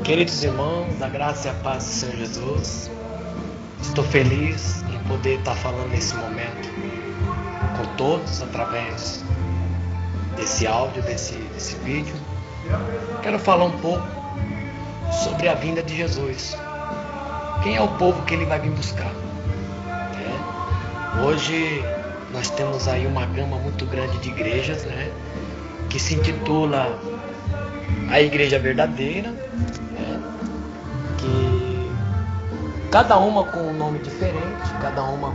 Queridos irmãos, da graça e a paz do Senhor Jesus, estou feliz em poder estar falando nesse momento com todos através desse áudio, desse vídeo. Quero falar um pouco sobre a vinda de Jesus. Quem é o povo que ele vai vir buscar? Hoje nós temos aí uma gama muito grande de igrejas, que se intitula a Igreja Verdadeira, que cada uma com um nome diferente, cada uma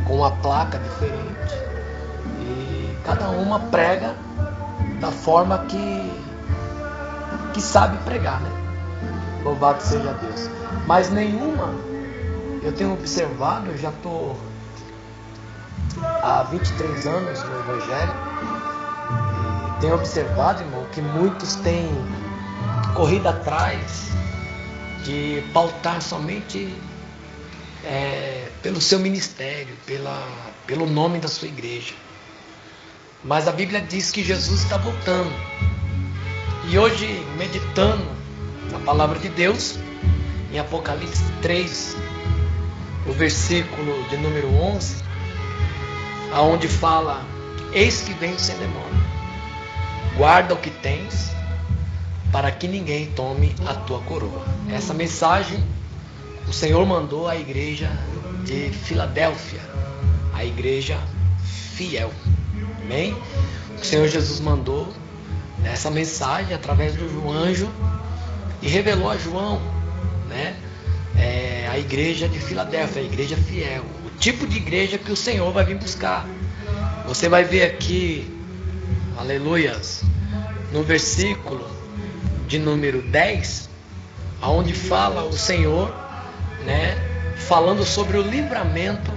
com uma placa diferente, e cada uma prega da forma que sabe pregar, Louvado seja Deus. Mas nenhuma, eu tenho observado, eu já estou há 23 anos no Evangelho, e tenho observado, irmão, que muitos têm corrido atrás de pautar somente pelo seu ministério, pelo nome da sua igreja. Mas a Bíblia diz que Jesus está voltando. E hoje, meditando na palavra de Deus, em Apocalipse 3, o versículo de número 11, aonde fala: eis que venho sem demora, guarda o que tens, para que ninguém tome a tua coroa. Essa mensagem o Senhor mandou à igreja de Filadélfia, a igreja fiel. Amém? O Senhor Jesus mandou essa mensagem através do anjo e revelou a João, a igreja de Filadélfia, a igreja fiel, o tipo de igreja que o Senhor vai vir buscar. Você vai ver aqui, aleluias, no versículo de número 10, onde fala o Senhor, falando sobre o livramento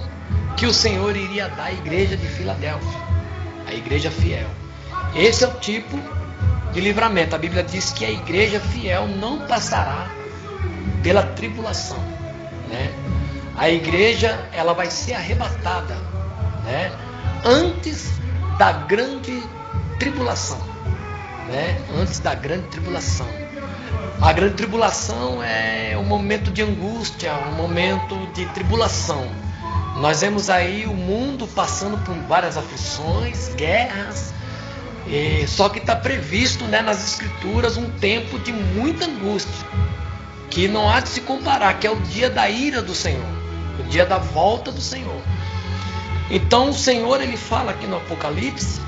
que o Senhor iria dar à igreja de Filadélfia, a igreja fiel. Esse é o tipo de livramento. A Bíblia diz que a igreja fiel não passará pela tribulação, A igreja, ela vai ser arrebatada, antes da grande tribulação, antes da grande tribulação. A grande tribulação é um momento de angústia, um momento de tribulação. Nós vemos aí o mundo passando por várias aflições, guerras, só que está previsto, nas Escrituras, um tempo de muita angústia, que não há de se comparar, que é o dia da ira do Senhor, o dia da volta do Senhor. Então o Senhor, ele fala aqui no Apocalipse,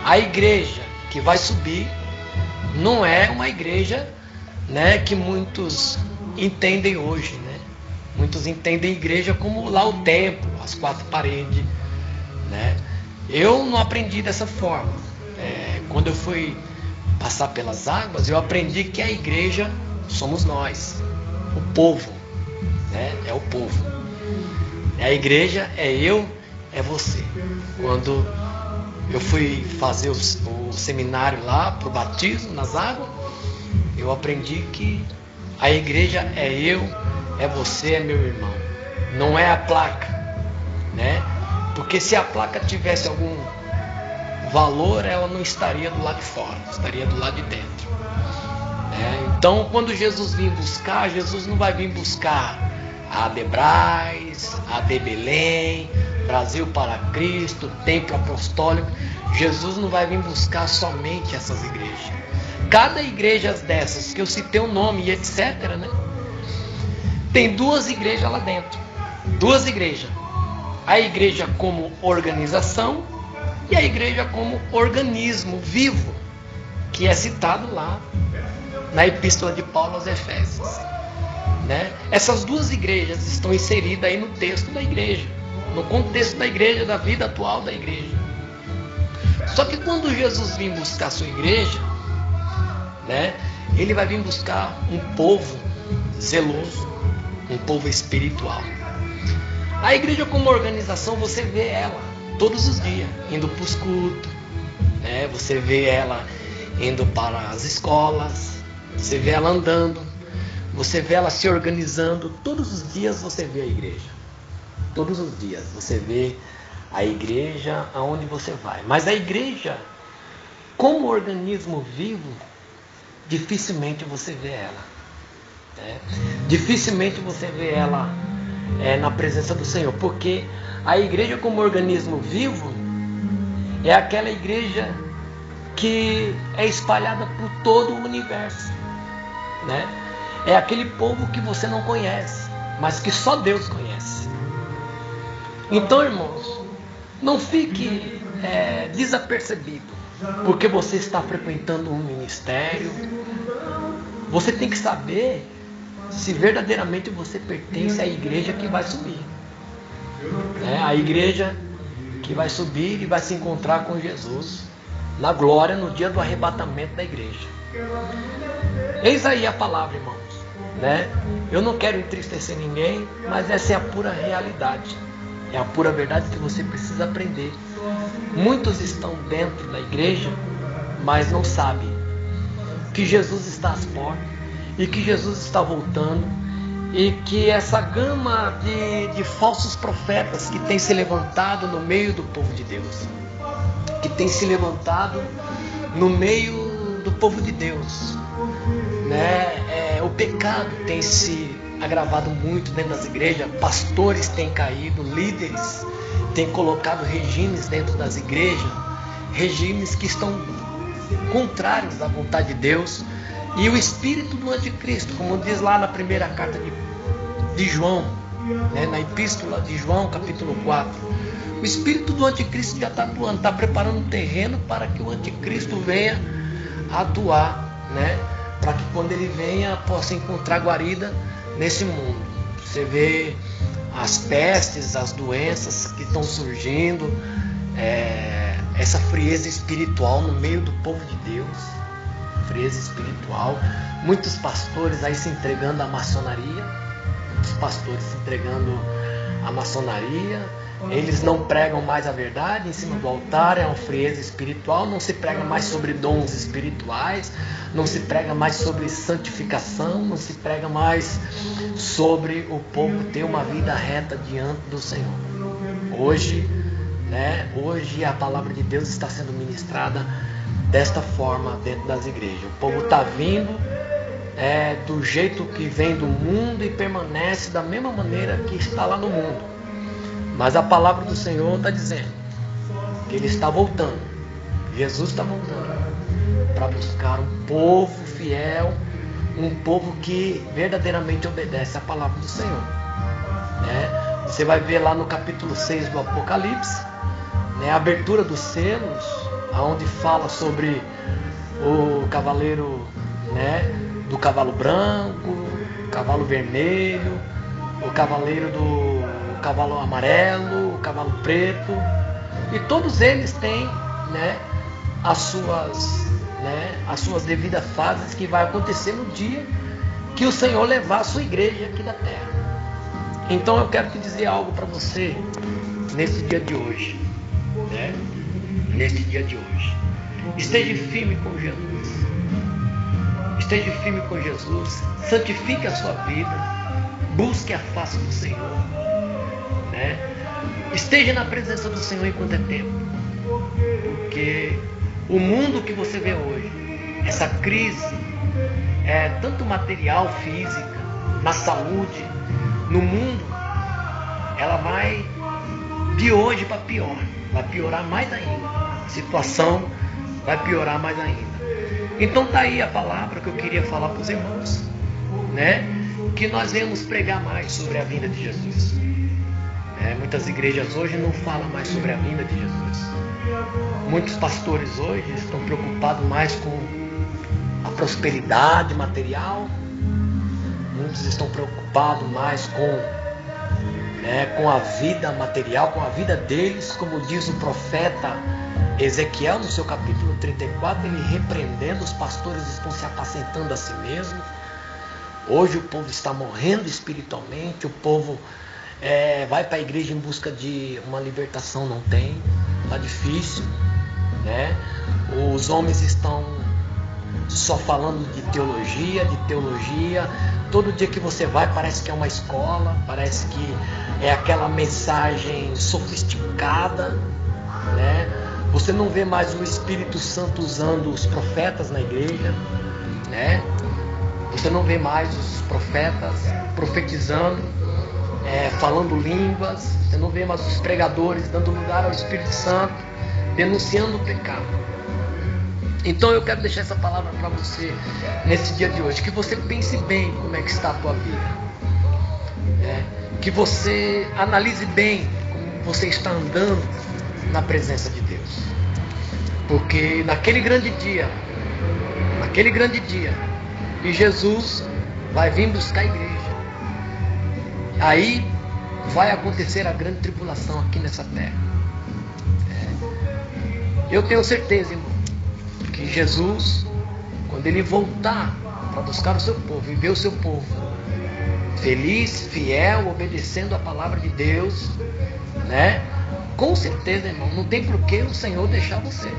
a igreja que vai subir não é uma igreja, que muitos entendem hoje, Muitos entendem a igreja como lá o templo, as quatro paredes, Eu não aprendi dessa forma. Quando eu fui passar pelas águas, eu aprendi que a igreja somos nós, o povo, É o povo. A igreja é eu, é você. Quando eu fui fazer o seminário lá para o batismo nas águas, eu aprendi que a igreja é eu, é você, é meu irmão. Não é a placa, Porque se a placa tivesse algum valor, ela não estaria do lado de fora, estaria do lado de dentro. Então, quando Jesus vir buscar, Jesus não vai vir buscar a Adebrais, a de Belém, Brasil para Cristo, Templo Apostólico. Jesus não vai vir buscar somente essas igrejas. Cada igreja dessas que eu citei o nome e etc, tem duas igrejas lá dentro. Duas igrejas. A igreja como organização e a igreja como organismo vivo, que é citado lá na Epístola de Paulo aos Efésios. Essas duas igrejas estão inseridas aí no texto da igreja, no contexto da igreja, da vida atual da igreja. Só que quando Jesus vir buscar a sua igreja, ele vai vir buscar um povo zeloso, um povo espiritual. A igreja como organização, você vê ela todos os dias, indo para os cultos, você vê ela indo para as escolas, você vê ela andando, você vê ela se organizando. Todos os dias você vê a igreja. Todos os dias você vê a igreja aonde você vai. Mas a igreja, como organismo vivo, dificilmente você vê ela. Né? Dificilmente você vê ela na presença do Senhor, porque a igreja como organismo vivo é aquela igreja que é espalhada por todo o universo, né? É aquele povo que você não conhece, mas que só Deus conhece. Então, irmãos, não fique desapercebido, porque você está frequentando um ministério. Você tem que saber se verdadeiramente você pertence à igreja que vai subir. A igreja que vai subir e vai se encontrar com Jesus na glória no dia do arrebatamento da igreja. Eis aí a palavra, irmãos. Eu não quero entristecer ninguém, mas essa é a pura realidade. É a pura verdade que você precisa aprender. Muitos estão dentro da igreja, mas não sabem que Jesus está às portas e que Jesus está voltando, e que essa gama de falsos profetas que tem se levantado no meio do povo de Deus, que tem se levantado no meio do povo de Deus, o pecado tem se agravado muito dentro das igrejas, pastores têm caído, líderes têm colocado regimes dentro das igrejas, regimes que estão contrários à vontade de Deus, e o espírito do anticristo, como diz lá na primeira carta de João, na epístola de João, capítulo 4, o espírito do anticristo já está atuando, está preparando um terreno para que o anticristo venha atuar, para que quando ele venha possa encontrar guarida nesse mundo. Você vê as pestes, as doenças que estão surgindo, essa frieza espiritual no meio do povo de Deus, frieza espiritual, muitos pastores aí se entregando à maçonaria, eles não pregam mais a verdade em cima do altar, é uma frieza espiritual, não se prega mais sobre dons espirituais, não se prega mais sobre santificação, não se prega mais sobre o povo ter uma vida reta diante do Senhor. Hoje a palavra de Deus está sendo ministrada desta forma dentro das igrejas. O povo está vindo do jeito que vem do mundo e permanece da mesma maneira que está lá no mundo. Mas a palavra do Senhor está dizendo que Ele está voltando. Jesus está voltando para buscar um povo fiel, um povo que verdadeiramente obedece à palavra do Senhor. Você vai ver lá no capítulo 6 do Apocalipse, a abertura dos selos, onde fala sobre o cavaleiro, do cavalo branco, cavalo vermelho, o cavaleiro do cavalo amarelo, o cavalo preto, e todos eles têm as suas devidas fases, que vai acontecer no dia que o Senhor levar a sua igreja aqui da terra. Então eu quero te dizer algo para você nesse dia de hoje, nesse dia de hoje. Esteja firme com Jesus. Esteja firme com Jesus. Santifique a sua vida. Busque a face do Senhor. Esteja na presença do Senhor enquanto é tempo. Porque o mundo que você vê hoje, essa crise, tanto material, física, na saúde, no mundo, ela vai de hoje para pior. Vai piorar mais ainda. A situação vai piorar mais ainda. Então está aí a palavra que eu queria falar para os irmãos, que nós venhamos pregar mais sobre a vinda de Jesus. Muitas igrejas hoje não falam mais sobre a vinda de Jesus. Muitos pastores hoje estão preocupados mais com a prosperidade material. Muitos estão preocupados mais com a vida material, com a vida deles, como diz o profeta Ezequiel no seu capítulo 34, ele repreendendo: os pastores estão se apacentando a si mesmos. Hoje o povo está morrendo espiritualmente, o povo vai para a igreja em busca de uma libertação, não tem, está difícil, Os homens estão só falando de teologia. Todo dia que você vai parece que é uma escola, parece que é aquela mensagem sofisticada, Você não vê mais o Espírito Santo usando os profetas na igreja. né? Você não vê mais os profetas profetizando, falando línguas. Você não vê mais os pregadores dando lugar ao Espírito Santo, denunciando o pecado. Então eu quero deixar essa palavra para você nesse dia de hoje. Que você pense bem como é que está a tua vida. Que você analise bem como você está andando na presença de Deus. Porque naquele grande dia, e Jesus vai vir buscar a igreja. Aí vai acontecer a grande tribulação aqui nessa terra. Eu tenho certeza, irmão, que Jesus, quando ele voltar para buscar o seu povo e ver o seu povo feliz, fiel, obedecendo a palavra de Deus, né? Com certeza, irmão, não tem por que o Senhor deixar você.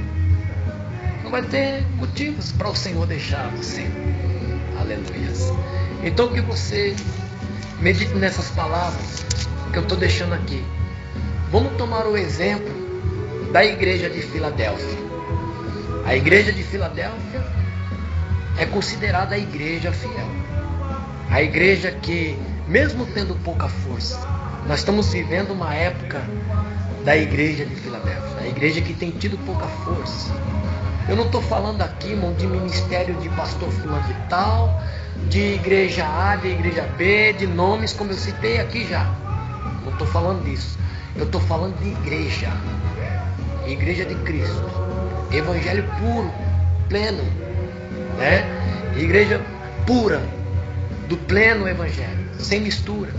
Não vai ter motivos para o Senhor deixar você. Aleluia. Então que você medite nessas palavras que eu estou deixando aqui. Vamos tomar o exemplo da igreja de Filadélfia. A igreja de Filadélfia é considerada a igreja fiel. A igreja que, mesmo tendo pouca força, nós estamos vivendo uma época da igreja de Filadélfia. A igreja que tem tido pouca força. Eu não estou falando aqui, irmão, de ministério de pastor fulano de tal, de igreja A, de igreja B, de nomes como eu citei aqui já. Não estou falando disso. Eu estou falando de igreja. Igreja de Cristo. Evangelho puro, pleno, né? Igreja pura, do pleno evangelho, sem mistura,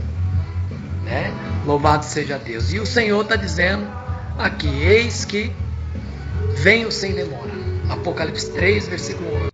né? Louvado seja Deus. E o Senhor está dizendo aqui: eis que venho sem demora. Apocalipse 3, versículo 1.